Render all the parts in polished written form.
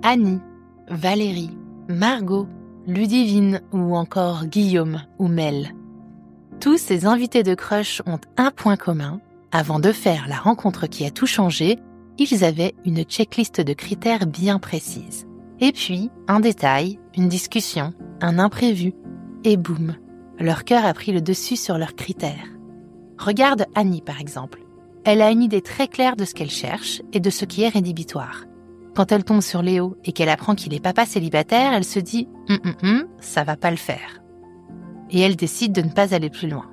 Annie, Valérie, Margot, Ludivine ou encore Guillaume ou Mel. Tous ces invités de Crush ont un point commun. Avant de faire la rencontre qui a tout changé, ils avaient une checklist de critères bien précise. Et puis, un détail, une discussion, un imprévu, et boum, leur cœur a pris le dessus sur leurs critères. Regarde Annie par exemple. Elle a une idée très claire de ce qu'elle cherche et de ce qui est rédhibitoire. Quand elle tombe sur Léo et qu'elle apprend qu'il est papa célibataire, elle se dit « ça va pas le faire ». Et elle décide de ne pas aller plus loin.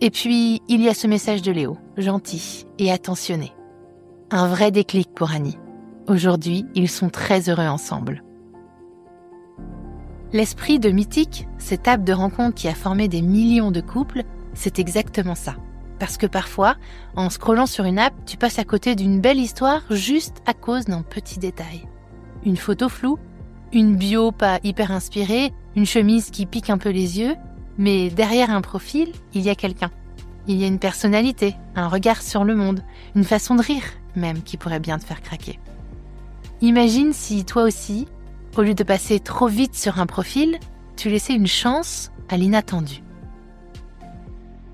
Et puis, il y a ce message de Léo, gentil et attentionné. Un vrai déclic pour Annie. Aujourd'hui, ils sont très heureux ensemble. L'esprit de Mythique, cette app de rencontre qui a formé des millions de couples, c'est exactement ça. Parce que parfois, en scrollant sur une app, tu passes à côté d'une belle histoire juste à cause d'un petit détail. Une photo floue, une bio pas hyper inspirée, une chemise qui pique un peu les yeux, mais derrière un profil, il y a quelqu'un. Il y a une personnalité, un regard sur le monde, une façon de rire même qui pourrait bien te faire craquer. Imagine si toi aussi, au lieu de passer trop vite sur un profil, tu laissais une chance à l'inattendu.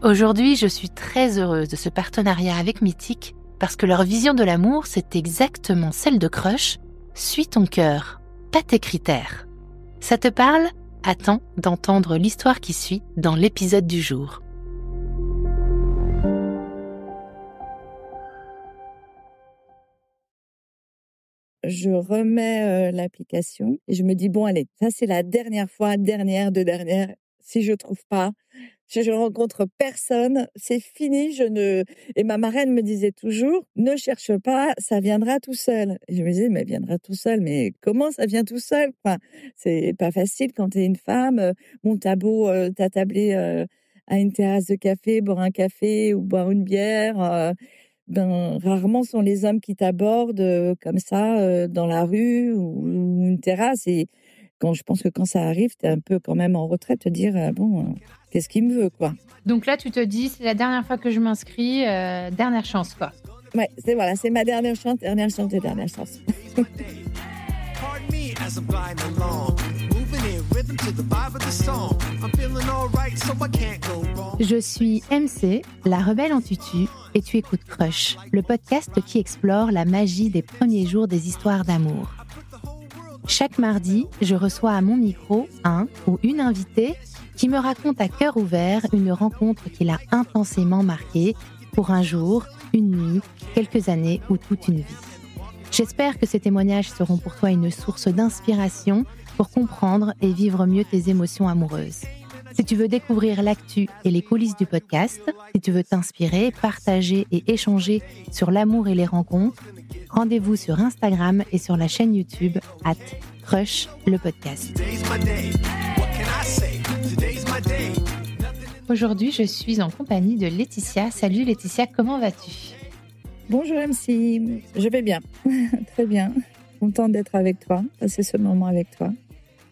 Aujourd'hui, je suis très heureuse de ce partenariat avec Mythique parce que leur vision de l'amour, c'est exactement celle de Crush. Suis ton cœur, pas tes critères. Ça te parle ? Attends d'entendre l'histoire qui suit dans l'épisode du jour. Je remets l'application et je me dis bon allez, ça c'est la dernière fois, dernière de dernière. Si je trouve pas, si je rencontre personne, c'est fini. Et ma marraine me disait toujours ne cherche pas, ça viendra tout seul. Et je me disais mais viendra tout seul, mais comment ça vient tout seul quoi. C'est pas facile quand t'es une femme. Bon t'as beau t'attabler à une terrasse de café, boire un café ou boire une bière. Rarement sont les hommes qui t'abordent comme ça dans la rue ou une terrasse. Et je pense que quand ça arrive, t'es un peu quand même en retraite, te dire qu'est-ce qu'il me veut quoi. Donc là, tu te dis, c'est la dernière fois que je m'inscris, dernière chance quoi. Ouais, c'est ma dernière chance et dernière chance. Je suis MC, la rebelle en tutu, et tu écoutes Crush, le podcast qui explore la magie des premiers jours des histoires d'amour. Chaque mardi, je reçois à mon micro un ou une invitée qui me raconte à cœur ouvert une rencontre qui l'a intensément marquée pour un jour, une nuit, quelques années ou toute une vie. J'espère que ces témoignages seront pour toi une source d'inspiration pour comprendre et vivre mieux tes émotions amoureuses. Si tu veux découvrir l'actu et les coulisses du podcast, si tu veux t'inspirer, partager et échanger sur l'amour et les rencontres, rendez-vous sur Instagram et sur la chaîne YouTube @Crush le podcast. Aujourd'hui, je suis en compagnie de Laetitia. Salut Laetitia, comment vas-tu ? Bonjour MC, je vais bien, très bien. Contente d'être avec toi, passer ce moment avec toi.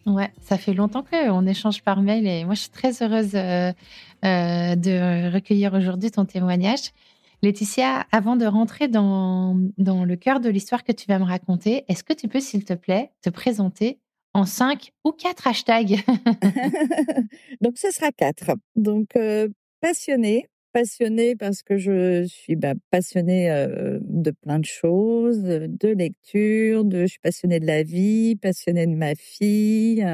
Ouais, ça fait longtemps qu'on échange par mail et moi je suis très heureuse de recueillir aujourd'hui ton témoignage. Laetitia, avant de rentrer dans le cœur de l'histoire que tu vas me raconter, est-ce que tu peux, s'il te plaît, te présenter en 5 ou 4 hashtags ? Donc ce sera 4. Donc passionnée parce que je suis passionnée de plein de choses, de lecture, je suis passionnée de la vie, passionnée de ma fille,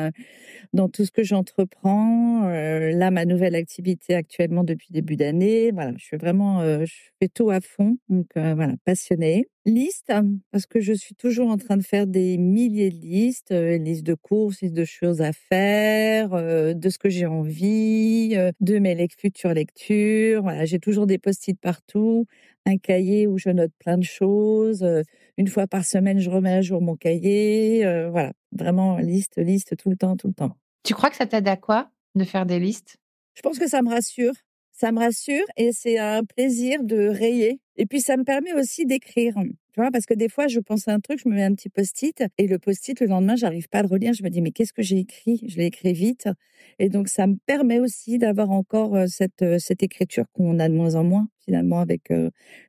dans tout ce que j'entreprends. Là, ma nouvelle activité actuellement depuis début d'année, voilà, je suis vraiment, je fais tout à fond. Donc voilà, passionnée. Liste, parce que je suis toujours en train de faire des milliers de listes, listes de courses, listes de choses à faire, de ce que j'ai envie, de mes futures lectures. Voilà, j'ai toujours des post-it partout, un cahier où je note plein de choses. Une fois par semaine, je remets à jour mon cahier. Voilà, vraiment liste tout le temps, tout le temps. Tu crois que ça t'aide à quoi de faire des listes ? Je pense que ça me rassure. Ça me rassure et c'est un plaisir de rayer. Et puis, ça me permet aussi d'écrire. Tu vois, parce que des fois, je pense à un truc, je me mets un petit post-it et le post-it, le lendemain, j'arrive pas à le relire. Je me dis, mais qu'est-ce que j'ai écrit? Je l'ai écrit vite. Et donc, ça me permet aussi d'avoir encore cette écriture qu'on a de moins en moins, finalement, avec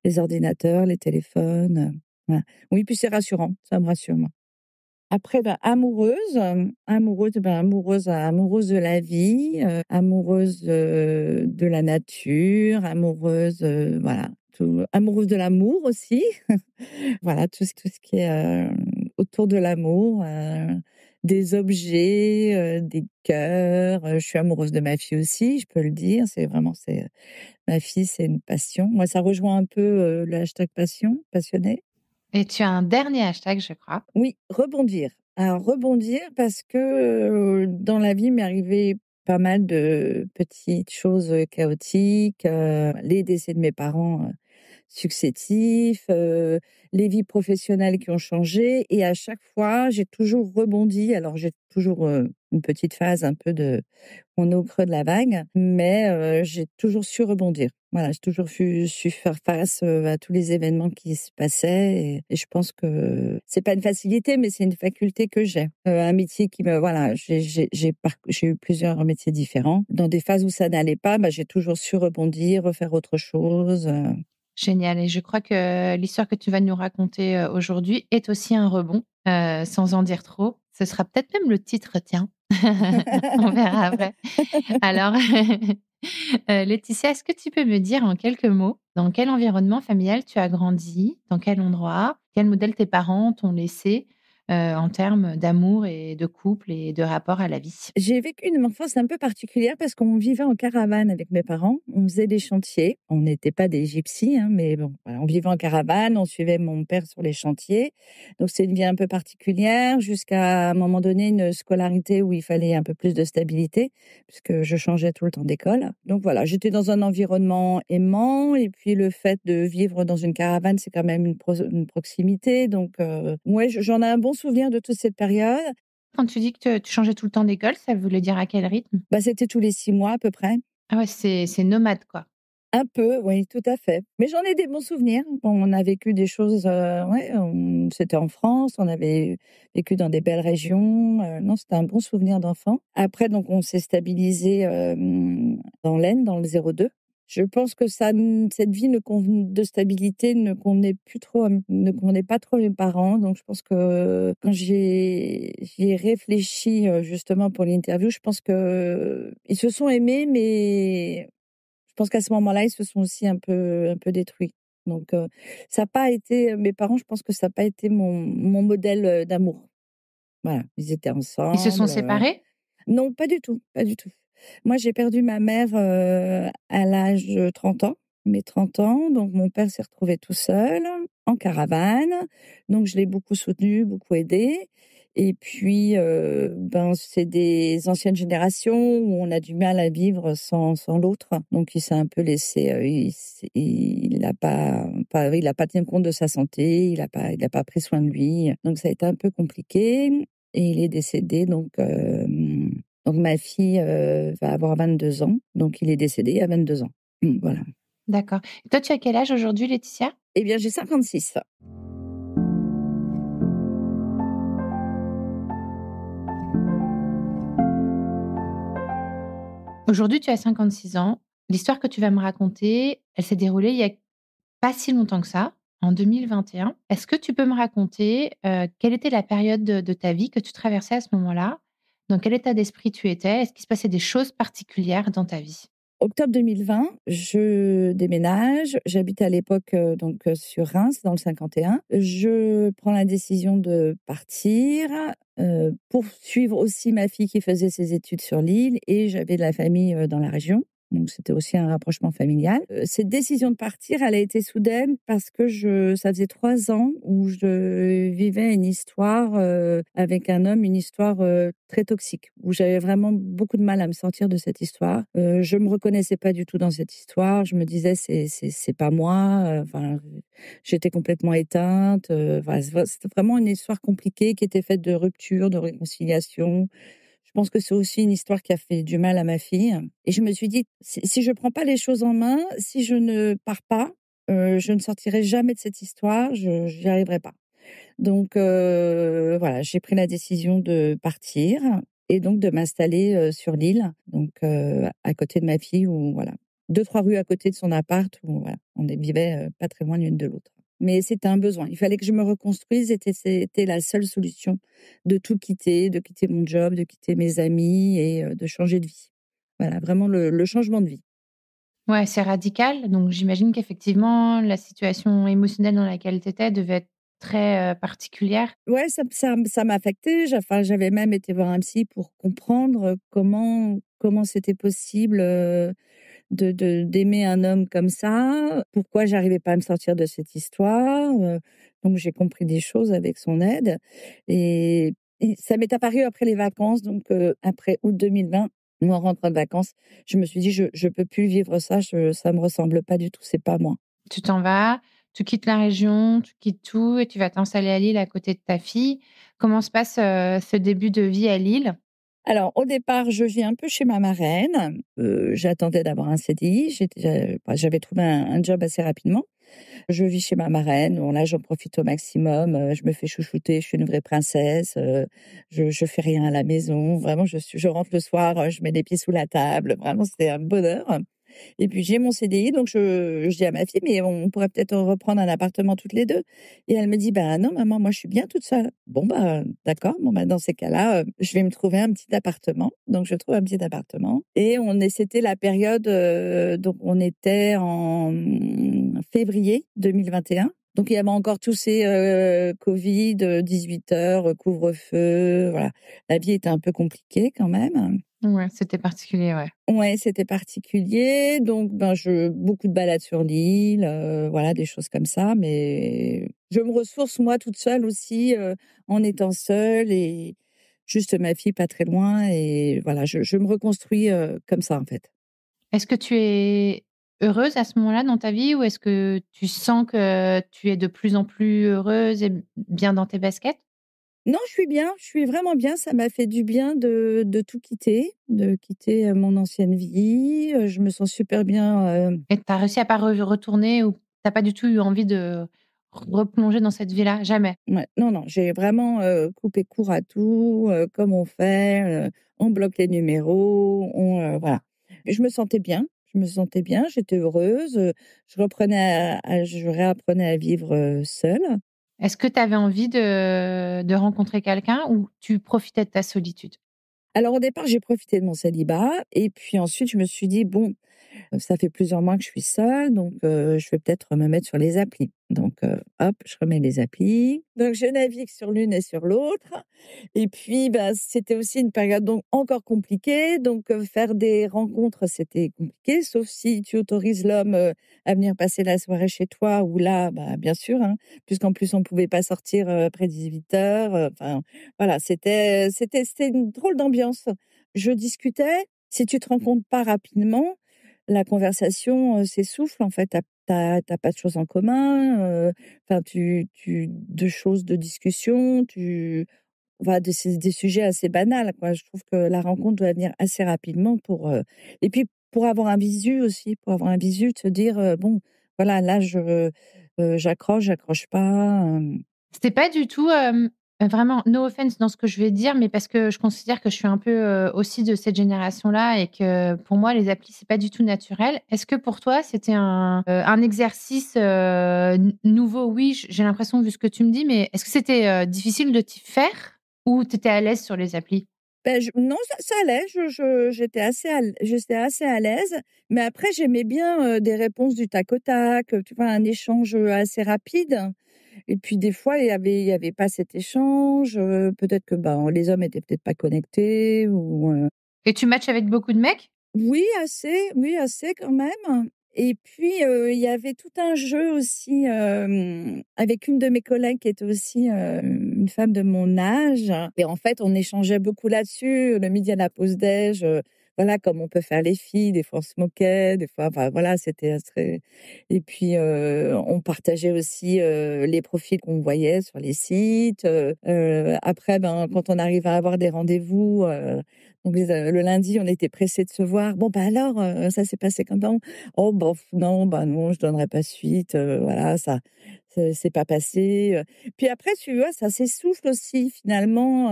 les ordinateurs, les téléphones. Voilà. Oui, puis c'est rassurant. Ça me rassure, moi. Après, amoureuse de la vie, amoureuse, de la nature, amoureuse, voilà, amoureuse de l'amour aussi. Voilà, tout ce qui est, autour de l'amour, des objets, des cœurs, je suis amoureuse de ma fille aussi, je peux le dire, ma fille, c'est une passion. Moi, ça rejoint un peu, le hashtag passion, passionnée. Et tu as un dernier hashtag, je crois. Oui, rebondir. Alors rebondir parce que, dans la vie, m'est arrivé pas mal de petites choses, chaotiques, les décès de mes parents, successifs, les vies professionnelles qui ont changé et à chaque fois, j'ai toujours rebondi. Alors j'ai toujours, une petite phase un peu de on est au creux de la vague, mais j'ai toujours su rebondir. Voilà, j'ai toujours su faire face, à tous les événements qui se passaient et je pense que c'est pas une facilité, mais c'est une faculté que j'ai. Un métier qui me voilà, j'ai eu plusieurs métiers différents. Dans des phases où ça n'allait pas, bah, j'ai toujours su rebondir, refaire autre chose. Génial, et je crois que l'histoire que tu vas nous raconter, aujourd'hui est aussi un rebond, sans en dire trop. Ce sera peut-être même le titre, tiens. On verra après. Alors, Laetitia, est-ce que tu peux me dire en quelques mots, dans quel environnement familial tu as grandi? Dans quel endroit? Quel modèle tes parents t'ont laissé, en termes d'amour et de couple et de rapport à la vie? J'ai vécu une enfance un peu particulière parce qu'on vivait en caravane avec mes parents. On faisait des chantiers. On n'était pas des gypsies, hein, mais bon, voilà, on vivait en caravane. On suivait mon père sur les chantiers. Donc, c'est une vie un peu particulière jusqu'à un moment donné une scolarité où il fallait un peu plus de stabilité puisque je changeais tout le temps d'école. Donc voilà, j'étais dans un environnement aimant et puis le fait de vivre dans une caravane, c'est quand même une proximité. Donc, ouais, j'en ai un bon souvenir de toute cette période. Quand tu dis que tu changeais tout le temps d'école, ça voulait dire à quel rythme? Bah, c'était tous les 6 mois à peu près. Ah ouais, c'est nomade, quoi. Un peu, oui, tout à fait. Mais j'en ai des bons souvenirs. On a vécu des choses, ouais, c'était en France, on avait vécu dans des belles régions, non, c'était un bon souvenir d'enfant. Après donc on s'est stabilisé, dans l'Aisne, dans le 02. Je pense que cette vie de stabilité ne convenait pas trop à mes parents. Donc je pense que quand j'y ai réfléchi, justement pour l'interview, je pense qu'ils se sont aimés, mais je pense qu'à ce moment-là, ils se sont aussi un peu détruits. Donc, ça a pas été mes parents, je pense que ça a pas été mon modèle, d'amour. Voilà, ils étaient Ils se sont ensemble, séparés? non, pas du tout, pas du tout. Moi, j'ai perdu ma mère, à l'âge de 30 ans, mes 30 ans, donc mon père s'est retrouvé tout seul, en caravane, donc je l'ai beaucoup soutenu, beaucoup aidé et puis, ben, c'est des anciennes générations où on a du mal à vivre sans l'autre, donc il s'est un peu laissé, il a pas tenu compte de sa santé, il a pas pris soin de lui, donc ça a été un peu compliqué et il est décédé donc ma fille, va avoir 22 ans, donc il est décédé à 22 ans. Voilà. D'accord. Et toi, tu as quel âge aujourd'hui, Laetitia? Eh bien, j'ai 56. Aujourd'hui, tu as 56 ans. L'histoire que tu vas me raconter, elle s'est déroulée il y a pas si longtemps que ça, en 2021. Est-ce que tu peux me raconter, quelle était la période de ta vie que tu traversais à ce moment-là? Dans quel état d'esprit tu étais? Est-ce qu'il se passait des choses particulières dans ta vie? Octobre 2020, je déménage. J'habite à l'époque, sur Reims, dans le 51. Je prends la décision de partir, pour suivre aussi ma fille qui faisait ses études sur l'île et j'avais de la famille, dans la région. Donc c'était aussi un rapprochement familial. Cette décision de partir, elle a été soudaine parce que ça faisait 3 ans où je vivais une histoire, avec un homme, une histoire, très toxique, où j'avais vraiment beaucoup de mal à me sortir de cette histoire. Je me reconnaissais pas du tout dans cette histoire. Je me disais: «C'est pas moi», enfin, j'étais complètement éteinte, voilà, c'était vraiment une histoire compliquée qui était faite de ruptures, de réconciliation. Je pense que c'est aussi une histoire qui a fait du mal à ma fille et je me suis dit: «Si je prends pas les choses en main, si je ne pars pas, je ne sortirai jamais de cette histoire, je j'y arriverai pas». Donc voilà, j'ai pris la décision de partir et donc de m'installer, sur l'île, donc à côté de ma fille où voilà, 2-3 rues à côté de son appart où voilà, vivait, pas très loin l'une de l'autre. mais c'était un besoin. Il fallait que je me reconstruise et c'était la seule solution de tout quitter, de quitter mon job, de quitter mes amis et de changer de vie. Voilà, vraiment le changement de vie. Ouais, c'est radical, donc j'imagine qu'effectivement, la situation émotionnelle dans laquelle tu étais devait être très, particulière. Ouais, ça m'a affectée. J'avais même été voir un psy pour comprendre comment c'était possible, d'aimer un homme comme ça. Pourquoi j'arrivais pas à me sortir de cette histoire, donc j'ai compris des choses avec son aide et ça m'est apparu après les vacances, donc après août 2020, moi en rentrant de vacances, je me suis dit: «Je peux plus vivre ça, ça me ressemble pas du tout, c'est pas moi». Tu t'en vas, tu quittes la région, tu quittes tout et tu vas t'installer à Lille à côté de ta fille. Comment se passe, ce début de vie à Lille? Alors, au départ, je vis un peu chez ma marraine. J'attendais d'avoir un CDI. J'avais trouvé un job assez rapidement. Je vis chez ma marraine. Bon, là, j'en profite au maximum. Je me fais chouchouter. Je suis une vraie princesse. Je fais rien à la maison. Vraiment, je rentre le soir, je mets les pieds sous la table. Vraiment, c'était un bonheur. Et puis j'ai mon CDI, donc je dis à ma fille: «Mais on pourrait peut-être reprendre un appartement toutes les 2. Et elle me dit: «Bah non maman, moi je suis bien toute seule». Bon bah d'accord, bon bah dans ces cas-là, je vais me trouver un petit appartement. Donc je trouve un petit appartement et c'était la période, donc on était en février 2021. Donc il y avait encore tous ces, covid, 18 heures, couvre-feu, voilà. La vie était un peu compliquée quand même. Ouais, c'était particulier, ouais. Ouais, c'était particulier, donc ben, beaucoup de balades sur l'île, voilà, des choses comme ça, mais je me ressource moi toute seule aussi, en étant seule et juste ma fille pas très loin et voilà, je me reconstruis, comme ça, en fait. Est-ce que tu es heureuse à ce moment-là dans ta vie ou est-ce que tu sens que tu es de plus en plus heureuse et bien dans tes baskets? Non, je suis bien, je suis vraiment bien, ça m'a fait du bien de tout quitter, de quitter, mon ancienne vie, je me sens super bien, Et tu as réussi à pas retourner ou tu as pas du tout eu envie de replonger dans cette vie-là? Jamais? ouais, non, non, j'ai vraiment, coupé court à tout, comme on fait, on bloque les numéros, voilà. Je me sentais bien, j'étais heureuse, je réapprenais à vivre, seule. Est-ce que tu avais envie de rencontrer quelqu'un ou tu profitais de ta solitude? Alors au départ, j'ai profité de mon célibat et puis ensuite je me suis dit: «Bon, ça fait plusieurs mois que je suis seule, donc je vais peut-être me mettre sur les applis». Donc hop, je remets les applis. Donc je navigue sur l'une et sur l'autre et puis, bah, c'était aussi une période donc encore compliquée, donc faire des rencontres, c'était compliqué, sauf si tu autorises l'homme, à venir passer la soirée chez toi où là, bah, bien sûr, hein, puisqu'en plus on pouvait pas sortir, après 18 heures. Enfin voilà, c'était une drôle d'ambiance. Je discutais, si tu te rencontres pas rapidement, la conversation, s'essouffle en fait. Tu as pas de choses en commun, enfin tu 2 choses de discussion, enfin des sujets assez banals quoi. Je trouve que la rencontre doit venir assez rapidement et puis pour avoir un visu aussi, pour avoir un visu, de se dire, «Bon voilà là j'accroche, j'accroche pas», C'était pas du tout, vraiment no offense dans ce que je vais dire, mais parce que je considère que je suis un peu, aussi de cette génération-là et que pour moi les applis, c'est pas du tout naturel. Est-ce que pour toi c'était un exercice, nouveau? Oui, j'ai l'impression vu ce que tu me dis, mais est-ce que c'était, difficile de t'y faire ou tu étais à l'aise sur les applis? je non, ça allait, j'étais assez à l'aise, mais après j'aimais bien, des réponses du tac au tac, tu vois? Un échange, assez rapide et puis des fois il y avait pas cet échange, peut-être que, ben, les hommes étaient peut-être pas connectés ou Et tu matches avec beaucoup de mecs? oui assez quand même et puis, il y avait tout un jeu aussi, avec une de mes collègues qui était aussi, une femme de mon âge et en fait, on échangeait beaucoup là-dessus, le midi à la pause déj, voilà, comme on peut faire les filles. Des fois, on se moquait, des fois, enfin, voilà, c'était très et puis, on partageait aussi, les profils qu'on voyait sur les sites, après, ben, quand on arrivait à avoir des rendez-vous, donc le lundi, on était pressés de se voir. «Bon, bah, alors, ça s'est passé comment?» «Oh, bof, non, bah, non, je donnerai pas suite, voilà, c'est pas passé. Puis après, tu vois, ça s'essouffle aussi finalement.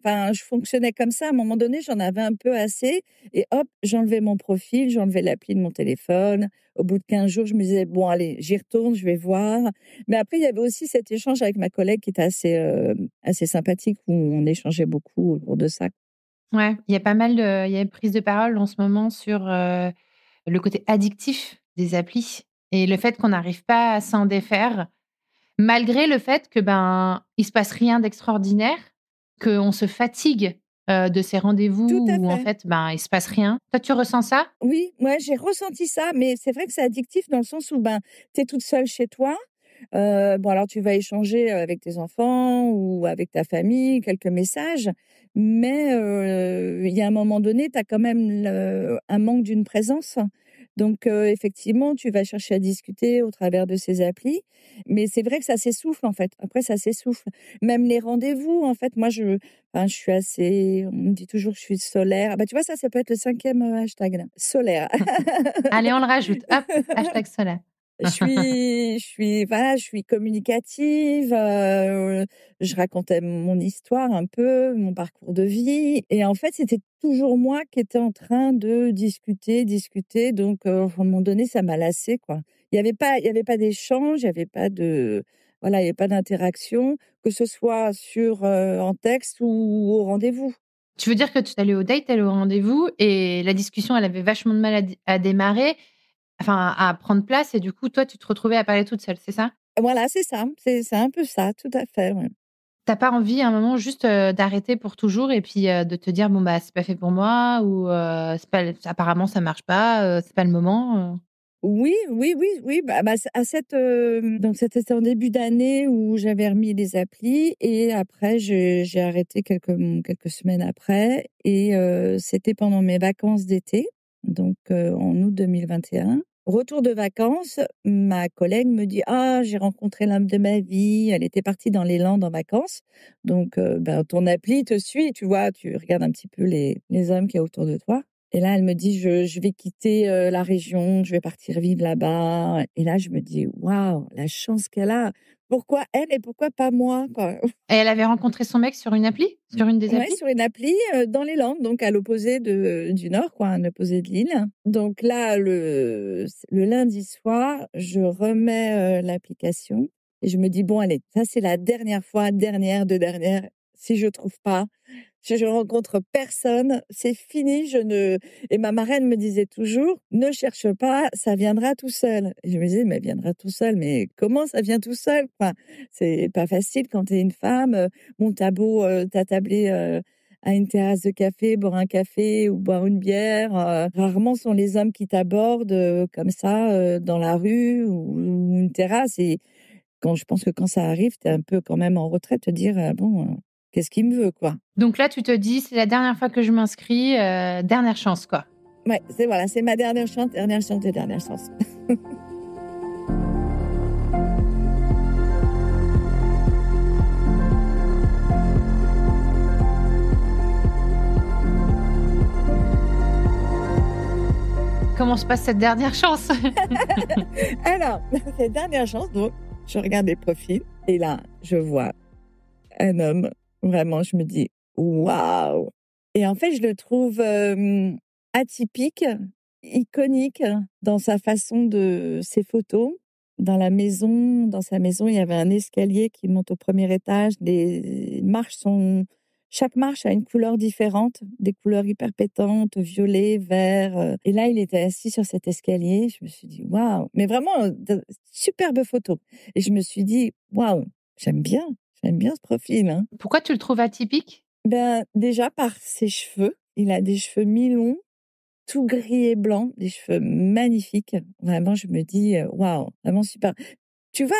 Enfin, je fonctionnais comme ça. À un moment donné, j'en avais un peu assez et hop, j'enlevais mon profil, j'enlevais l'appli de mon téléphone. Au bout de 15 jours, je me disais: «Bon allez, j'y retourne, je vais voir». Mais après, il y avait aussi cet échange avec ma collègue qui était assez sympathique où on échangeait beaucoup autour de ça. Ouais, il y a une prise de parole en ce moment sur, le côté addictif des applis et le fait qu'on n'arrive pas à s'en défaire, malgré le fait que, ben, il se passe rien d'extraordinaire, qu'on se fatigue, de ces Tout rendez-vous à où en fait. fait, ben, il se passe rien. Toi, tu ressens ça? Oui, moi j'ai ressenti ça, mais c'est vrai que c'est addictif dans le sens où, ben, tu es toute seule chez toi. Bon alors tu vas échanger, avec tes enfants ou avec ta famille, quelques messages, mais il y a un moment donné, tu as quand même un manque d'une présence. Donc effectivement, tu vas chercher à discuter au travers de ces applis, mais c'est vrai que ça s'essouffle, en fait. Après ça s'essouffle. Même les rendez-vous, en fait, moi je suis assez on me dit toujours que je suis solaire. Ah bah, tu vois, ça peut être le 5e, hashtag là, solaire. Allez, on le rajoute, hop, hashtag solaire. Je suis communicative, je racontais mon histoire un peu, mon parcours de vie et en fait, c'était toujours moi qui étais en train de discuter donc à un moment donné, ça m'a lassée, quoi. Il y avait pas d'échange, il y avait pas de voilà, il y avait pas d'interaction, que ce soit en texte ou au rendez-vous. Tu veux dire que tu es allée au date, allée au rendez-vous et la discussion, elle avait vachement de mal à démarrer, enfin à prendre place et du coup, toi, tu te retrouvais à parler toute seule, c'est ça? Voilà, c'est ça, c'est un peu ça, tout à fait, ouais. Tu as pas envie à un moment juste, d'arrêter pour toujours et puis, de te dire: «Bon, bah, c'est pas fait pour moi» ou, «C'est pas l apparemment ça marche pas, c'est pas le moment», Oui, oui, c'est à donc c'était en début d'année où j'avais remis les applis et après j'ai arrêté quelques semaines après et c'était pendant mes vacances d'été, donc en août 2021. Retour de vacances, ma collègue me dit: «Ah, j'ai rencontré l'homme de ma vie». Elle était partie dans les Landes en vacances, donc ton appli te suit, tu vois? Tu regardes un petit peu les hommes qu'il y a autour de toi. Et là, elle me dit: «Je vais quitter, la région, je vais partir vivre là-bas» et là, je me dis: «Waouh, la chance qu'elle a! Pourquoi elle et pourquoi pas moi, quoi?» et elle avait rencontré son mec sur une appli? Sur une des Ouais, applis? sur une appli, dans les Landes, donc à l'opposé du nord, quoi, à l'opposé de l'île. Donc là, le lundi soir, je remets, l'application et je me dis: «Bon allez, ça c'est la dernière fois, dernière de dernière. Si je trouve pas, si je rencontre personne, c'est fini, je ne» et ma marraine me disait toujours: «Ne cherche pas, ça viendra tout seul». Et je me disais: «Mais viendra tout seul, mais comment ça vient tout seul, quoi?» C'est pas facile quand tu es une femme, bon, tu beau, t'attabler, à une terrasse de café, boire un café ou boire une bière, rarement sont les hommes qui t'abordent, comme ça, dans la rue ou une terrasse et je pense que quand ça arrive, tu es un peu quand même en retrait, te dire: «Bon, qu'est-ce qu'il me veut, quoi?» Donc là, tu te dis: «C'est la dernière fois que je m'inscris, dernière chance, quoi». Ouais, voilà, c'est ma dernière chance et dernière chance. Comment se passe cette dernière chance? Alors, cette dernière chance, donc, je regarde les profils et là, je vois un homme, vraiment, je me dis: «Waouh!» et en fait, je le trouve, atypique, iconique dans sa façon de ses photos. Dans sa maison, il y avait un escalier qui monte au premier étage. Les marches sont Chaque marche a une couleur différente, des couleurs hyper pétantes, violet, vert, et là, il était assis sur cet escalier. Je me suis dit: «Waouh!» mais vraiment, de superbe photo et je me suis dit: «Waouh, j'aime bien, j'aime bien ce profil, hein». Pourquoi tu le trouves atypique? Ben, déjà par ses cheveux, il a des cheveux mi-longs, tout gris et blanc, des cheveux magnifiques. Vraiment, je me dis, «Waouh, vraiment super». Tu vois,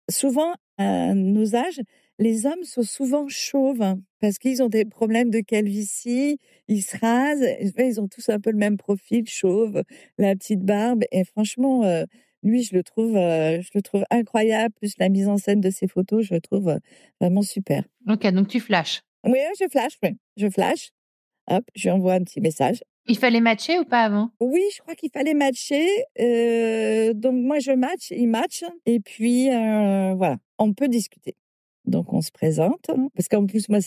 souvent, à nos âges, les hommes sont souvent chauves, hein, parce qu'ils ont des problèmes de calvitie, ils se rasent, et tu vois, ils ont tous un peu le même profil, chauve, la petite barbe et franchement, lui, je le trouve incroyable, plus la mise en scène de ses photos, je le trouve, vraiment super. OK, donc tu flashes. Oui, oui, je flash, oui, je flash. Hop, je lui envoie un petit message. Il fallait matcher ou pas avant? Oui, je crois qu'il fallait matcher, donc moi je match, il match et puis, voilà, on peut discuter. Donc on se présente, parce qu'en plus moi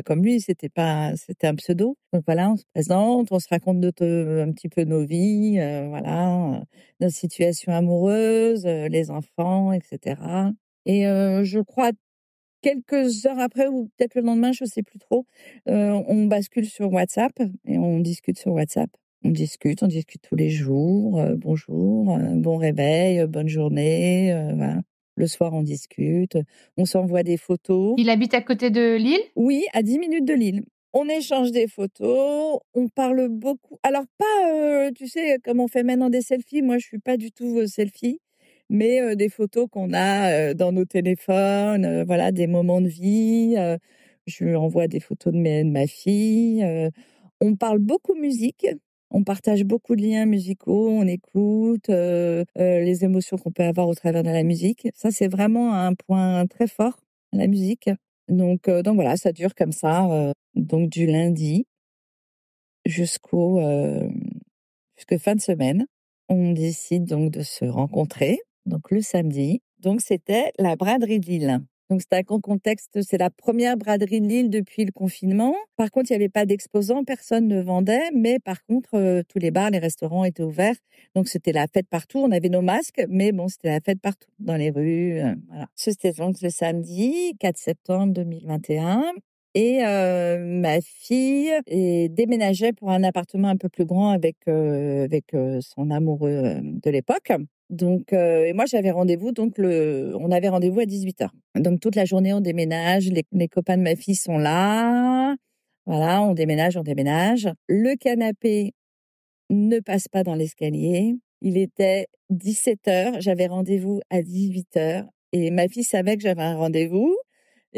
comme lui, c'était un pseudo. Donc voilà, on se présente, on se raconte un petit peu nos vies, voilà, nos situations amoureuses, les enfants et cetera et je crois quelques heures après ou peut-être le lendemain, je sais plus trop, on bascule sur WhatsApp et on discute sur WhatsApp. On discute tous les jours, bonjour, bon réveil, bonne journée, voilà. Le soir, on discute, on s'envoie des photos. Il habite à côté de Lille? Oui, à 10 minutes de Lille. On échange des photos, on parle beaucoup. Alors pas, tu sais, comme on fait maintenant des selfies, moi je suis pas du tout, selfie, mais des photos qu'on a, dans nos téléphones, voilà, des moments de vie, je lui envoie des photos de ma fille, on parle beaucoup musique, on partage beaucoup de liens musicaux, on écoute, les émotions qu'on peut avoir au travers de la musique. Ça, c'est vraiment un point très fort, la musique. Donc voilà, ça dure comme ça, donc du lundi jusqu'au, jusque fin de semaine. On décide donc de se rencontrer, donc le samedi. Donc c'était la braderie de Lille. Donc c'était un contexte, c'est la première braderie de Lille depuis le confinement. Par contre, il y avait pas d'exposants, personne ne vendait, mais par contre, tous les bars, les restaurants étaient ouverts. Donc c'était la fête partout. On avait nos masques, mais bon, c'était la fête partout, dans les rues, voilà. C'était donc le samedi 4 septembre 2021. Et ma fille déménageait pour un appartement un peu plus grand avec son amoureux, de l'époque. Donc et moi j'avais rendez-vous on avait rendez-vous à 18h. Donc toute la journée on déménage, les copains de ma fille sont là. Voilà, on déménage, on déménage. Le canapé ne passe pas dans l'escalier. Il était 17h, j'avais rendez-vous à 18h et ma fille savait que j'avais un rendez-vous.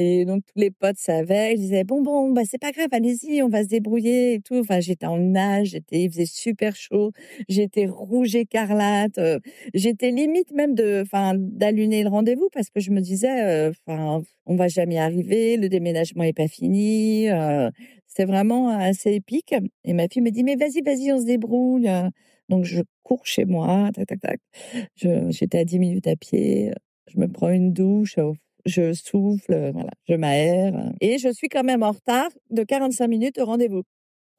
Et donc tous les potes savaient, ils disaient: «Bon, bah, c'est pas grave, allez-y, on va se débrouiller et tout». Enfin, j'étais en nage, il faisait super chaud, j'étais rouge écarlate, j'étais limite même d'annuler le rendez-vous parce que je me disais, «On va jamais y arriver, le déménagement est pas fini», c'était vraiment assez épique et ma fille me dit: «Mais vas-y, vas-y, on se débrouille», donc je cours chez moi, tac, tac, tac. J'étais à 10 minutes à pied, je me prends une douche, je souffle, voilà, je m'aère, et je suis quand même en retard de 45 minutes au rendez-vous.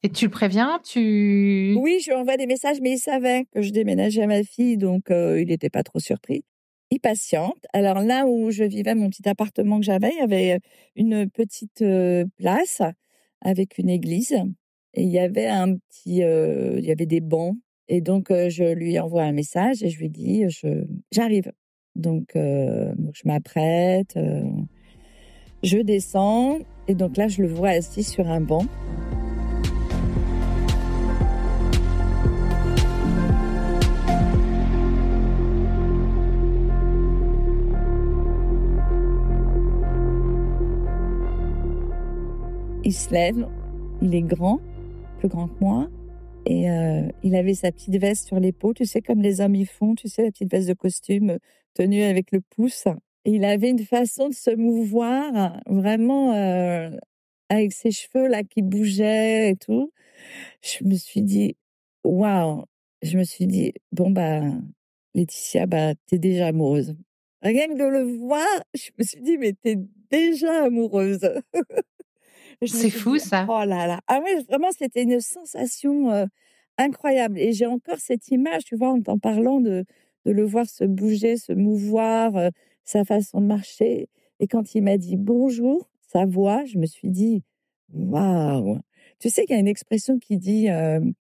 Et tu le préviens? Tu Oui, je lui envoie des messages, mais il savait que je déménageais ma fille, donc il n'était pas trop surpris. Il patiente. Alors là où je vivais, mon petit appartement que j'avais, il y avait une petite, place avec une église et il y avait des bancs et donc je lui envoie un message et je lui dis: «J'arrive». Donc je m'apprête, je descends et donc là, je le vois assis sur un banc. Il se lève, il est grand, plus grand que moi et il avait sa petite veste sur l'épaule, tu sais, comme les hommes ils font, tu sais, la petite veste de costume, tenue avec le pouce et il avait une façon de se mouvoir vraiment, avec ses cheveux là qui bougeaient et tout. Je me suis dit: «Waouh!» Je me suis dit: «Bon, bah, Laetitia, bah, tu es déjà amoureuse». Rien que de le voir, je me suis dit: «Mais tu es déjà amoureuse». Je me c'est suis dit: fou ça. «Oh là là!» Ah ouais, vraiment, c'était une sensation, incroyable et j'ai encore cette image, tu vois, en t'en parlant de le voir se bouger, se mouvoir, sa façon de marcher et quand il m'a dit: «Bonjour», sa voix, je me suis dit: «Waouh!» Tu sais qu'il y a une expression qui dit,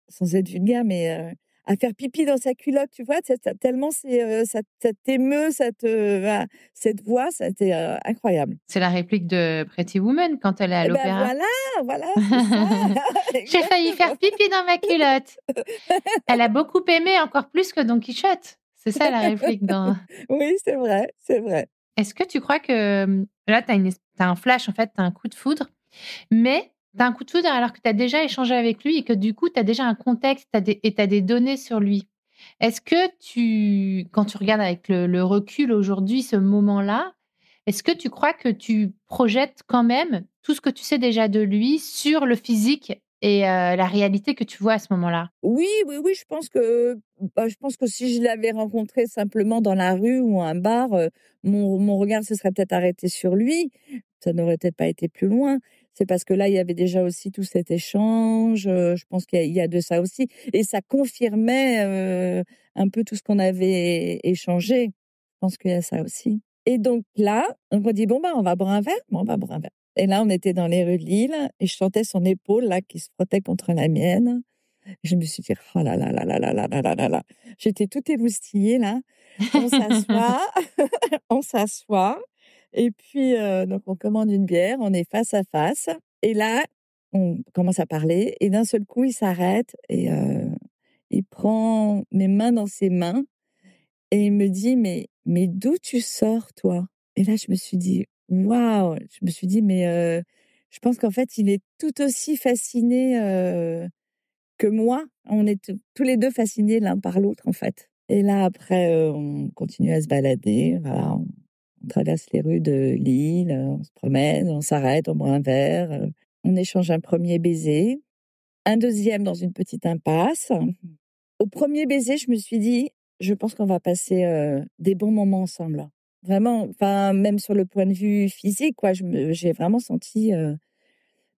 sans être vulgaire, mais, à faire pipi dans sa culotte, tu vois? Tellement ça t'émeut, voilà, cette voix, c'était, incroyable. C'est la réplique de Pretty Woman quand elle est à Et ben l'opéra. voilà, voilà, c'est ça, «J'ai failli exactement. faire pipi dans ma culotte». Elle a beaucoup aimé, encore plus que Don Quichotte. C'est ça la réplique dans Oui, c'est vrai, c'est vrai. est-ce que tu crois que, là, tu as un flash, en fait, tu as un coup de foudre, mais tu as un coup de foudre alors que tu as déjà échangé avec lui et que du coup, tu as déjà un contexte, tu as des données sur lui. Est-ce que quand tu regardes avec le recul aujourd'hui, ce moment-là, est-ce que tu crois que tu projettes quand même tout ce que tu sais déjà de lui sur le physique et la réalité que tu vois à ce moment-là? Oui, oui, oui, je pense que si je l'avais rencontré simplement dans la rue ou à un bar, mon regard se serait peut-être arrêté sur lui. Ça n'aurait peut-être pas été plus loin. C'est parce que là, il y avait déjà aussi tout cet échange, je pense qu'il y a de ça aussi et ça confirmait, un peu tout ce qu'on avait échangé. Je pense qu'il y a ça aussi et donc là, on m'a dit: «Bon, bah, on va boire un verre?» «Bon, on va boire un verre» et là, on était dans les rues de Lille et je sentais son épaule là qui se frottait contre la mienne. Je me suis dit: «Oh là là là là là là là là là là». J'étais toute émoustillée là. On s'assoit, on s'assoit et puis, donc on commande une bière, on est face à face et là, on commence à parler et d'un seul coup, il s'arrête et il prend mes mains dans ses mains et il me dit: «Mais d'où tu sors toi?» Et là, je me suis dit: «Waouh!» Je me suis dit: «Mais, je pense qu'en fait, il est tout aussi fasciné, que moi, on est tous les 2 fascinés l'un par l'autre, en fait. Et là, après, on continue à se balader, voilà, on traverse les rues de Lille, on se promène, on s'arrête, on boit un verre, on échange un premier baiser, un deuxième dans une petite impasse. Au premier baiser, je me suis dit: «Je pense qu'on va passer, des bons moments ensemble». Vraiment, enfin, même sur le point de vue physique, quoi, j'ai vraiment senti,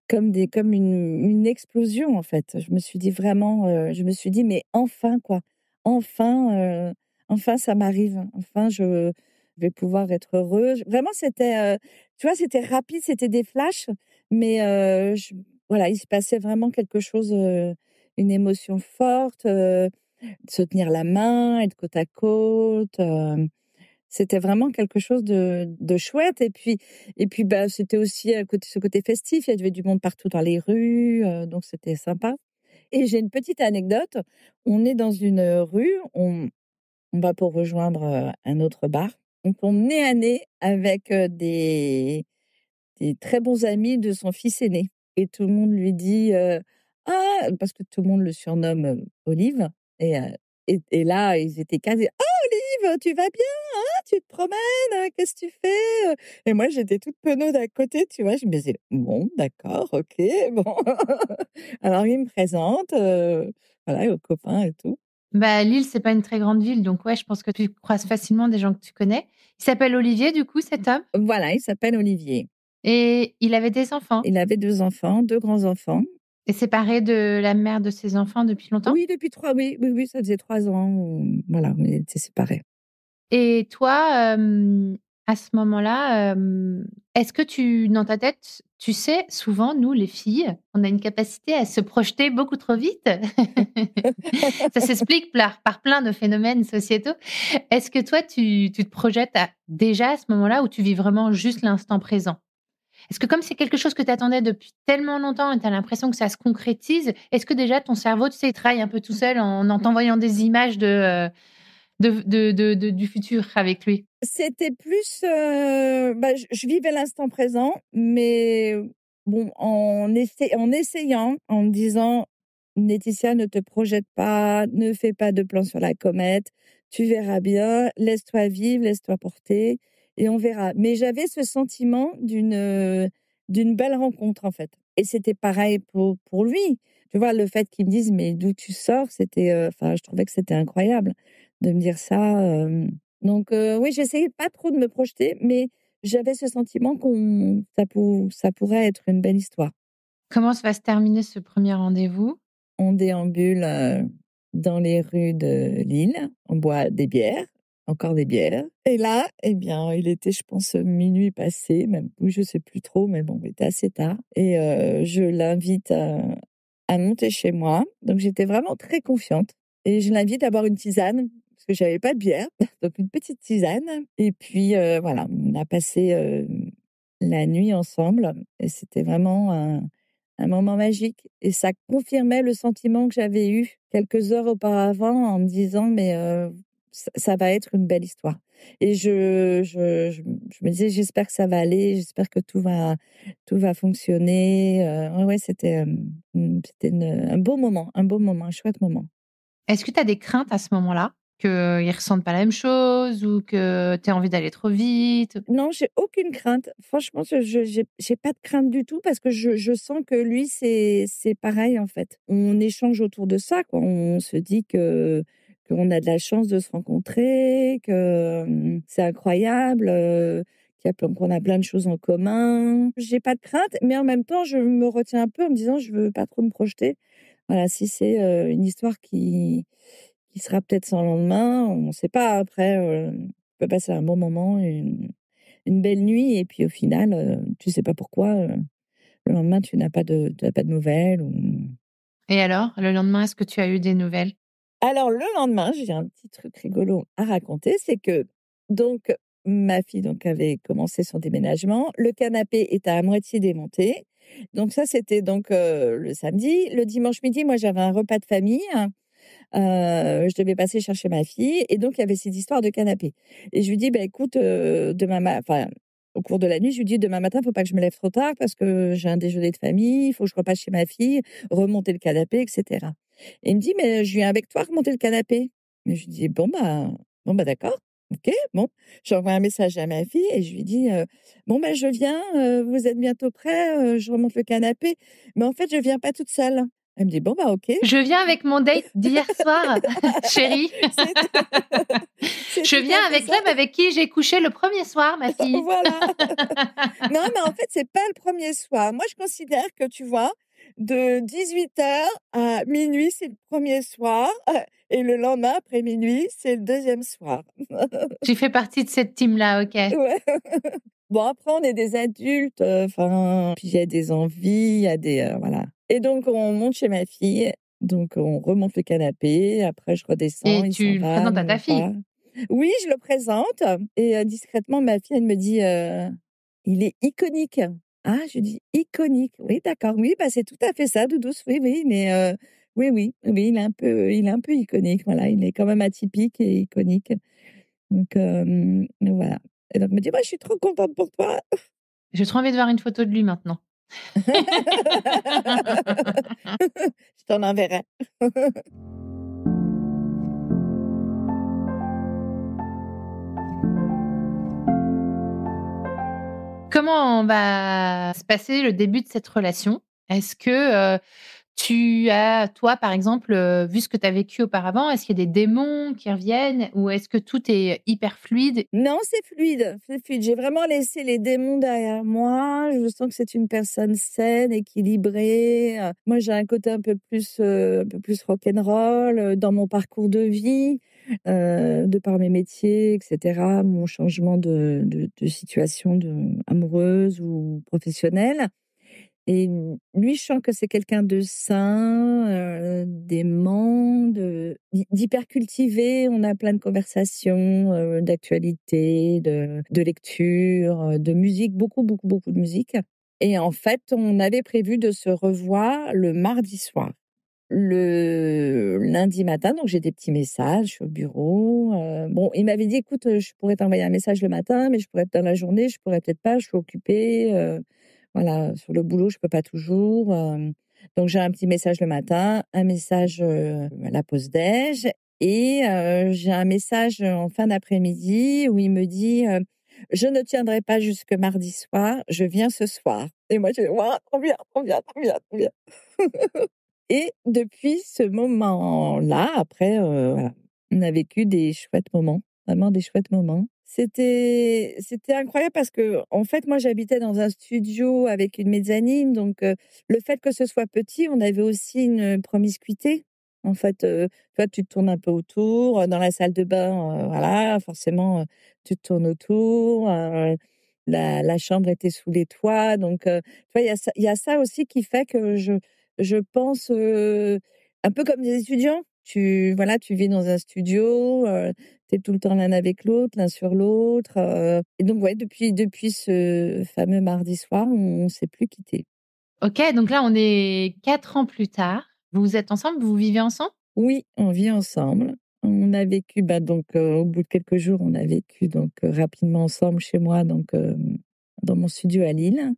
comme une explosion, en fait. Je me suis dit vraiment, je me suis dit: «Mais enfin, quoi, enfin, enfin ça m'arrive, enfin je vais pouvoir être heureuse». Vraiment c'était, tu vois, c'était rapide, c'était des flashs, mais voilà, il se passait vraiment quelque chose, une émotion forte, de se tenir la main, être côte à côte, c'était vraiment quelque chose de chouette et puis, bah, c'était aussi ce côté festif. Il y avait du monde partout dans les rues, donc c'était sympa et j'ai une petite anecdote. On est dans une, rue, on va pour rejoindre, un autre bar. On tombe nez à nez avec, des très bons amis de son fils aîné et tout le monde lui dit, «Ah!» parce que tout le monde le surnomme, Olive et et là, ils étaient 15 et: «Oh Olive, tu vas bien? Hein? Tu te promènes? Qu'est-ce que tu fais?» Et moi, j'étais toute penaude à côté, tu vois? Je me disais: «Bon, d'accord, OK, bon». Alors il me présente, voilà, aux copains et tout. Bah, Lille, c'est pas une très grande ville, donc ouais, je pense que tu croises facilement des gens que tu connais. Il s'appelle Olivier, du coup, cet homme? Voilà, il s'appelle Olivier. Et il avait des enfants? Il avait 2 enfants, 2 grands-enfants. Et séparé de la mère de ses enfants depuis longtemps? Oui, depuis 3, oui, oui, oui, ça faisait 3 ans, voilà, on était séparés. Et toi, à ce moment-là, est-ce que dans ta tête, tu sais, souvent, nous, les filles, on a une capacité à se projeter beaucoup trop vite. Ça s'explique par plein de phénomènes sociétaux. Est-ce que toi, tu te projettes déjà à ce moment-là ou tu vis vraiment juste l'instant présent? Est-ce que comme c'est quelque chose que tu attendais depuis tellement longtemps et tu as l'impression que ça se concrétise, est-ce que déjà ton cerveau, tu sais, il travaille un peu tout seul en t'envoyant des images du futur avec lui? C'était plus, bah, je vivais l'instant présent, mais bon, en essayant, en me disant: «Laetitia, ne te projette pas, ne fais pas de plan sur la comète, tu verras bien, laisse-toi vivre, laisse-toi porter et on verra». Mais j'avais ce sentiment d'une belle rencontre, en fait et c'était pareil pour lui. Tu vois, le fait qu'il me dise: «Mais d'où tu sors?» c'était, enfin, je trouvais que c'était incroyable de me dire ça, donc oui, j'essayais pas trop de me projeter, mais j'avais ce sentiment qu'on ça pourrait être une belle histoire. Comment ça va se terminer ce premier rendez-vous? On déambule, dans les rues de Lille, on boit des bières, encore des bières et là, eh bien, il était, je pense, minuit passé, même oui, je sais plus trop, mais bon, il était assez tard et je l'invite à monter chez moi. Donc j'étais vraiment très confiante et je l'invite à boire une tisane parce que j'avais pas de bière, donc une petite tisane et puis, voilà, on a passé, la nuit ensemble et c'était vraiment un moment magique et ça confirmait le sentiment que j'avais eu quelques heures auparavant en me disant: «Mais, ça va être une belle histoire» et je me disais: «J'espère que ça va aller, j'espère que tout va fonctionner», ouais, ouais, c'était un beau moment, un chouette moment. Est-ce que tu as des craintes à ce moment-là? qu'ils ressentent pas la même chose ou que tu as envie d'aller trop vite? Non, j'ai aucune crainte. Franchement, j'ai pas de crainte du tout parce que je sens que lui, c'est pareil, en fait. On échange autour de ça, quoi. On se dit que qu'on a de la chance de se rencontrer, que, c'est incroyable, qu'on a plein de choses en commun. J'ai pas de crainte, mais en même temps, je me retiens un peu en me disant: «Je veux pas trop me projeter». Voilà, si c'est, une histoire qui sera peut-être sans lendemain, on ne sait pas. Après, on peut passer un bon moment, une belle nuit et puis au final, tu sais pas pourquoi, le lendemain tu n'as pas de nouvelles ou Et alors, le lendemain, est-ce que tu as eu des nouvelles? alors le lendemain, j'ai un petit truc rigolo à raconter, c'est que donc ma fille donc avait commencé son déménagement, le canapé était à moitié démonté. Donc ça, c'était donc, le samedi. Le dimanche midi, moi j'avais un repas de famille. Je devais passer chercher ma fille et donc il y avait cette histoire de canapé et je lui dis: «Bah, écoute, au cours de la nuit, je lui dis: «Demain matin, faut pas que je me lève trop tard parce que j'ai un déjeuner de famille, il faut que je repasse chez ma fille, remonter le canapé et cetera». Et il me dit: «Mais je viens avec toi remonter le canapé». Et je lui dis: Bon, bah, d'accord, OK, bon». J'envoie un message à ma fille et je lui dis: «Bon, bah, je viens, vous êtes bientôt prêts? Je remonte le canapé, mais en fait, je viens pas toute seule». Elle me dit: «Bon, bah, OK». Je viens avec mon date d'hier soir, chérie. C'est c'est Je tout viens à fait avec ça. l'homme avec qui j'ai couché le premier soir, ma fille. Voilà. Non, mais en fait, c'est pas le premier soir. Moi, je considère que, tu vois, de 18h à minuit, c'est le premier soir, et le lendemain, après minuit, c'est le deuxième soir. Tu fais partie de cette team-là, OK. Ouais. Bon, après, on est des adultes, enfin, puis il y a des envies, il y a des, voilà. Et donc on monte chez ma fille, donc on remonte le canapé, après je redescends, Et il s'en tu le va, présentes à nous ta on fille? part. Oui, je le présente et discrètement, ma fille, elle me dit, «Il est iconique». Ah, je lui dis: «Iconique». Oui, d'accord, oui, bah, c'est tout à fait ça, Doudouce, oui, oui, mais oui, oui, oui, il est un peu iconique, voilà, il est quand même atypique et iconique. Donc voilà. Et donc elle me dit: «Moi, je suis trop contente pour toi». J'ai trop envie de voir une photo de lui maintenant. Je t'en enverrai. Comment va se passer le début de cette relation? Est-ce que, tu as, toi, par exemple, vu ce que tu as vécu auparavant, est-ce qu'il y a des démons qui reviennent ou est-ce que tout est hyper fluide? Non, c'est fluide, c'est fluide. J'ai vraiment laissé les démons derrière moi. Je sens que c'est une personne saine, équilibrée. Moi, j'ai un côté un peu plus rock'n'roll, dans mon parcours de vie, de par mes métiers et cetera, mon changement de situation amoureuse ou professionnelle. Et lui, je sens que c'est quelqu'un de sain, d'aimant, d'hyper cultivé. On a plein de conversations, d'actualité, de lecture, de musique, beaucoup, beaucoup, beaucoup de musique. Et en fait, on avait prévu de se revoir le mardi soir. Le lundi matin, donc j'ai des petits messages, je suis au bureau, bon, il m'avait dit: «Écoute, je pourrais t'envoyer un message le matin, mais je pourrais être dans la journée, je pourrais peut-être pas, je suis occupée, voilà, sur le boulot, je peux pas toujours», donc j'ai un petit message le matin, un message, à la pause déj et j'ai un message en fin d'après-midi où il me dit, «Je ne tiendrai pas jusque mardi soir, je viens ce soir». Et moi je fais: «Waouh, trop bien, trop bien, trop bien, trop bien». Et depuis ce moment-là, après, voilà, on a vécu des chouettes moments, vraiment des chouettes moments. C'était incroyable parce que en fait, moi, j'habitais dans un studio avec une mezzanine, donc le fait que ce soit petit, on avait aussi une promiscuité. En fait, toi, tu te tournes un peu autour, dans la salle de bain, voilà, forcément, tu te tournes autour, la chambre était sous les toits, donc tu vois, il y a ça aussi qui fait que je pense, un peu comme des étudiants. Voilà, tu vis dans un studio, tu es tout le temps l'un avec l'autre, l'un sur l'autre, et donc ouais, depuis ce fameux mardi soir, on s'est plus quittés. OK, donc là, on est 4 ans plus tard. Vous êtes ensemble? Vous vivez ensemble? Oui, on vit ensemble. On a vécu, bah, donc au bout de quelques jours, on a vécu donc rapidement ensemble chez moi, donc dans mon studio à Lille.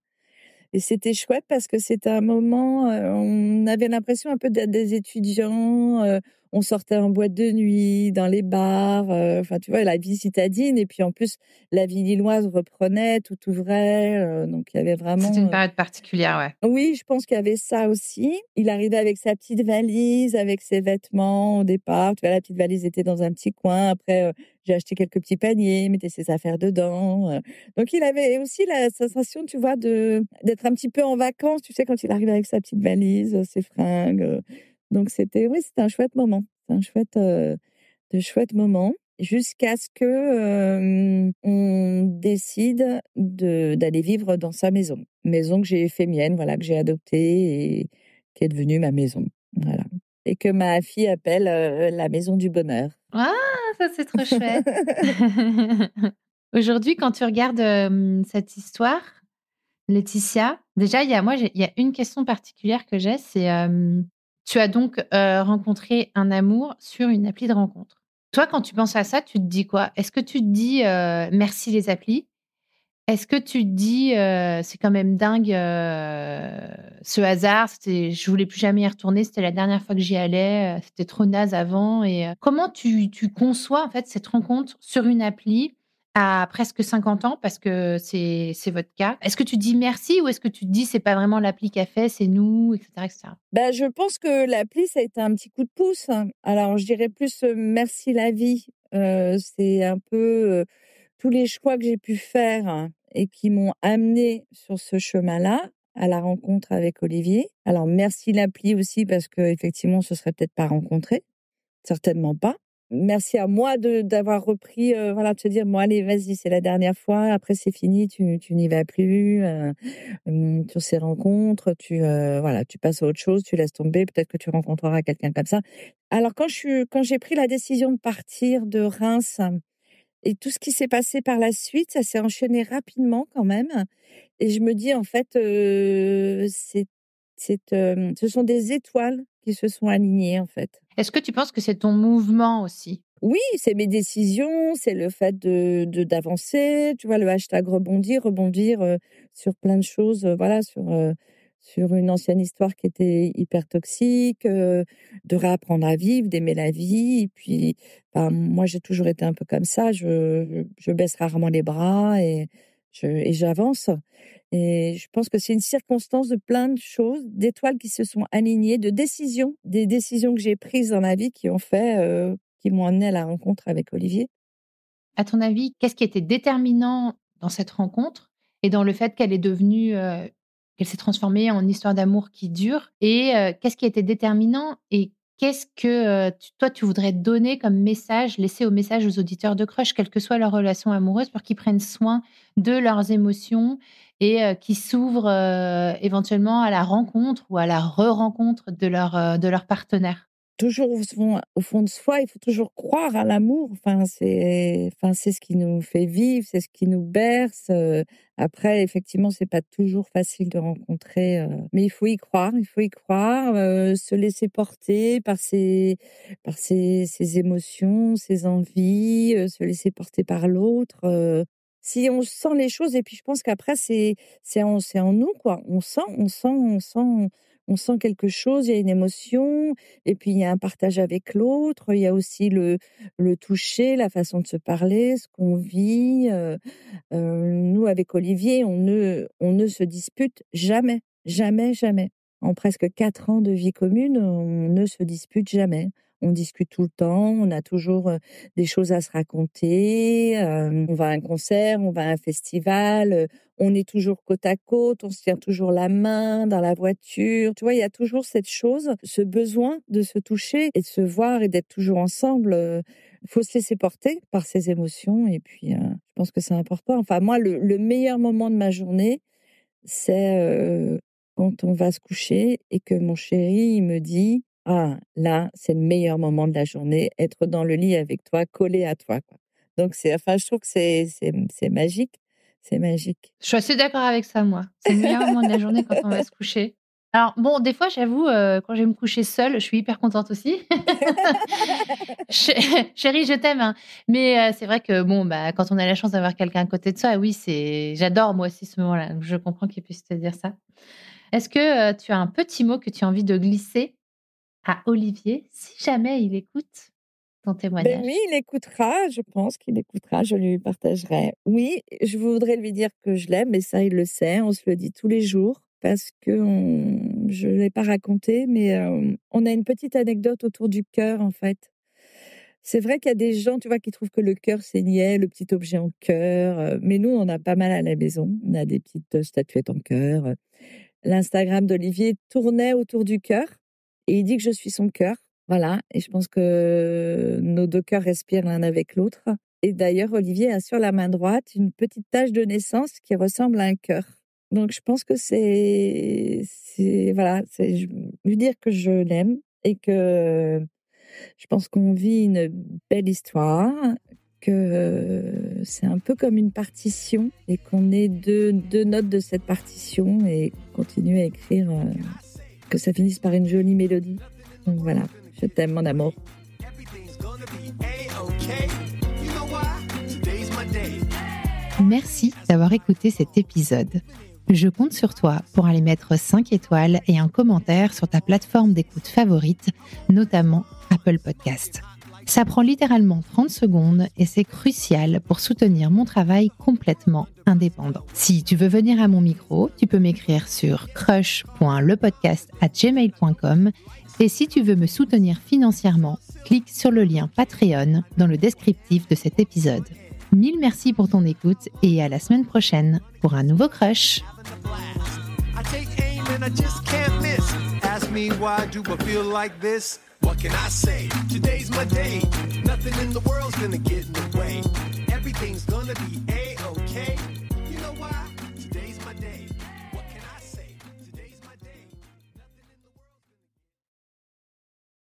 Et c'était chouette parce que c'était un moment, on avait l'impression un peu d'être des étudiants, on sortait en boîte de nuit, dans les bars, enfin, tu vois, la vie citadine et puis, en plus, la vie lilloise reprenait, tout ouvrait, donc il y avait C'était vraiment, une période particulière, ouais. oui, je pense qu'il y avait ça aussi. Il arrivait avec sa petite valise, avec ses vêtements au départ. Tu vois, la petite valise était dans un petit coin. Après, j'ai acheté quelques petits paniers, mettait ses affaires dedans. Donc, il avait aussi la sensation, tu vois, d'être un petit peu en vacances, tu sais, quand il arrivait avec sa petite valise, ses fringues. Donc, oui, c'était un chouette moment. C'est un de chouettes moments jusqu'à ce que, on décide d'aller vivre dans sa maison. Maison que j'ai fait mienne, voilà, que j'ai adoptée et qui est devenue ma maison, voilà, et que ma fille appelle, la maison du bonheur. Ah! Ça, c'est trop chouette. Aujourd'hui, quand tu regardes, cette histoire, Laetitia, déjà, il y a une question particulière que j'ai, c'est, tu as donc, rencontré un amour sur une appli de rencontre. Toi, quand tu penses à ça, tu te dis quoi? Est-ce que tu te dis, «Merci les applis»? Est-ce que tu te dis, «C'est quand même dingue, ce hasard, je voulais plus jamais y retourner, c'était la dernière fois que j'y allais, c'était trop naze avant» et comment tu conçois, en fait, cette rencontre sur une appli à presque 50 ans? Parce que c'est votre cas. Est-ce que tu dis merci ou est-ce que tu te dis: «C'est pas vraiment l'appli qui a fait, c'est nous» et cetera et cetera? Bah, je pense que l'appli, ça a été un petit coup de pouce, hein. Alors, je dirais plus, merci la vie. C'est un peu, tous les choix que j'ai pu faire, hein, et qui m'ont amenée sur ce chemin-là, à la rencontre avec Olivier. Alors merci l'appli aussi parce qu'effectivement, on se serait peut-être pas rencontrés, certainement pas. Merci à moi d'avoir repris, voilà, de se dire: «Bon allez, vas-y, c'est la dernière fois, après c'est fini, tu n'y vas plus, sur ces rencontres, voilà, tu passes à autre chose, tu laisses tomber, peut-être que tu rencontreras quelqu'un comme ça». Alors quand j'ai pris la décision de partir de Reims et tout ce qui s'est passé par la suite, ça s'est enchaîné rapidement quand même et je me dis en fait, ce sont des étoiles qui se sont alignées en fait. Est-ce que tu penses que c'est ton mouvement aussi? Oui, c'est mes décisions, c'est le fait d'avancer, tu vois? Le hashtag rebondir, sur plein de choses, voilà, sur une ancienne histoire qui était hyper toxique, de réapprendre à vivre, d'aimer la vie et puis, bah, moi, j'ai toujours été un peu comme ça, je baisse rarement les bras et j'avance et je pense que c'est une circonstance de plein de choses, d'étoiles qui se sont alignées, de décisions, des décisions que j'ai prises dans ma vie qui ont fait, qui m'ont amenée à la rencontre avec Olivier. À ton avis, qu'est-ce qui était déterminant dans cette rencontre et dans le fait qu'elle est devenue, qu'elle s'est transformée en histoire d'amour qui dure? Et qu'est-ce qui était déterminant et qu'est-ce que, tu voudrais donner comme message, laisser au message aux auditeurs de Crush, quelle que soit leur relation amoureuse, pour qu'ils prennent soin de leurs émotions et qu'ils s'ouvrent, éventuellement à la rencontre ou à la re-rencontre de leur partenaire? Toujours au fond de soi, il faut toujours croire à l'amour. C'est ce qui nous fait vivre, c'est ce qui nous berce. Après, effectivement, c'est pas toujours facile de rencontrer, mais il faut y croire, se laisser porter par ses émotions, ses envies, se laisser porter par l'autre. Si on sent les choses, et puis je pense qu'après c'est en nous quoi. On sent quelque chose, il y a une émotion. Et puis il y a un partage avec l'autre, il y a aussi le toucher, la façon de se parler, ce qu'on vit. Nous avec Olivier, on ne se dispute jamais, jamais, jamais. En presque 4 ans de vie commune, on ne se dispute jamais. On discute tout le temps, on a toujours, des choses à se raconter, on va à un concert, on va à un festival, on est toujours côte à côte, on se tient toujours la main dans la voiture. Tu vois, il y a toujours cette chose, ce besoin de se toucher et de se voir et d'être toujours ensemble. Il faut se laisser porter par ses émotions et puis, je pense que c'est important. Enfin moi, le meilleur moment de ma journée, c'est, quand on va se coucher et que mon chéri, il me dit: «Ah là, c'est le meilleur moment de la journée, être dans le lit avec toi, collé à toi, quoi». Donc je trouve que c'est magique, c'est magique. Je suis assez d'accord avec ça, moi. C'est le meilleur moment de la journée quand on va se coucher. Alors bon, des fois, j'avoue, quand je vais me coucher seule, je suis hyper contente aussi. Chérie, je t'aime, hein. Mais c'est vrai que bon, bah, quand on a la chance d'avoir quelqu'un à côté de soi, oui, j'adore moi aussi ce moment-là. Donc je comprends qu'il puisse te dire ça. Est-ce que, tu as un petit mot que tu as envie de glisser à Olivier, si jamais il écoute ton témoignage. Oui, il écoutera, je pense qu'il écoutera, je lui partagerai. Oui, je voudrais lui dire que je l'aime, mais ça, il le sait, on se le dit tous les jours parce que je ne l'ai pas raconté, mais on a une petite anecdote autour du cœur, en fait. C'est vrai qu'il y a des gens, tu vois, qui trouvent que le cœur, c'est niais, le petit objet en cœur. Mais nous, on a pas mal à la maison. On a des petites statuettes en cœur. L'Instagram d'Olivier tournait autour du cœur et il dit que je suis son cœur. Voilà. Et je pense que nos deux cœurs respirent l'un avec l'autre. Et d'ailleurs, Olivier a sur la main droite une petite tache de naissance qui ressemble à un cœur. Donc, je pense que voilà, c'est lui dire que je l'aime et que je pense qu'on vit une belle histoire, que c'est un peu comme une partition et qu'on est deux notes de cette partition et continuer à écrire, que ça finisse par une jolie mélodie. Donc voilà, je t'aime mon amour. Merci d'avoir écouté cet épisode. Je compte sur toi pour aller mettre 5 étoiles et un commentaire sur ta plateforme d'écoute favorite, notamment Apple Podcast. Ça prend littéralement 30 secondes et c'est crucial pour soutenir mon travail complètement indépendant. Si tu veux venir à mon micro, tu peux m'écrire sur crush.lepodcast@gmail.com et si tu veux me soutenir financièrement, clique sur le lien Patreon dans le descriptif de cet épisode. Mille merci pour ton écoute et à la semaine prochaine pour un nouveau Crush. What can I say? Today's my day. Nothing in the world's gonna get in the way. Everything's gonna be A-okay.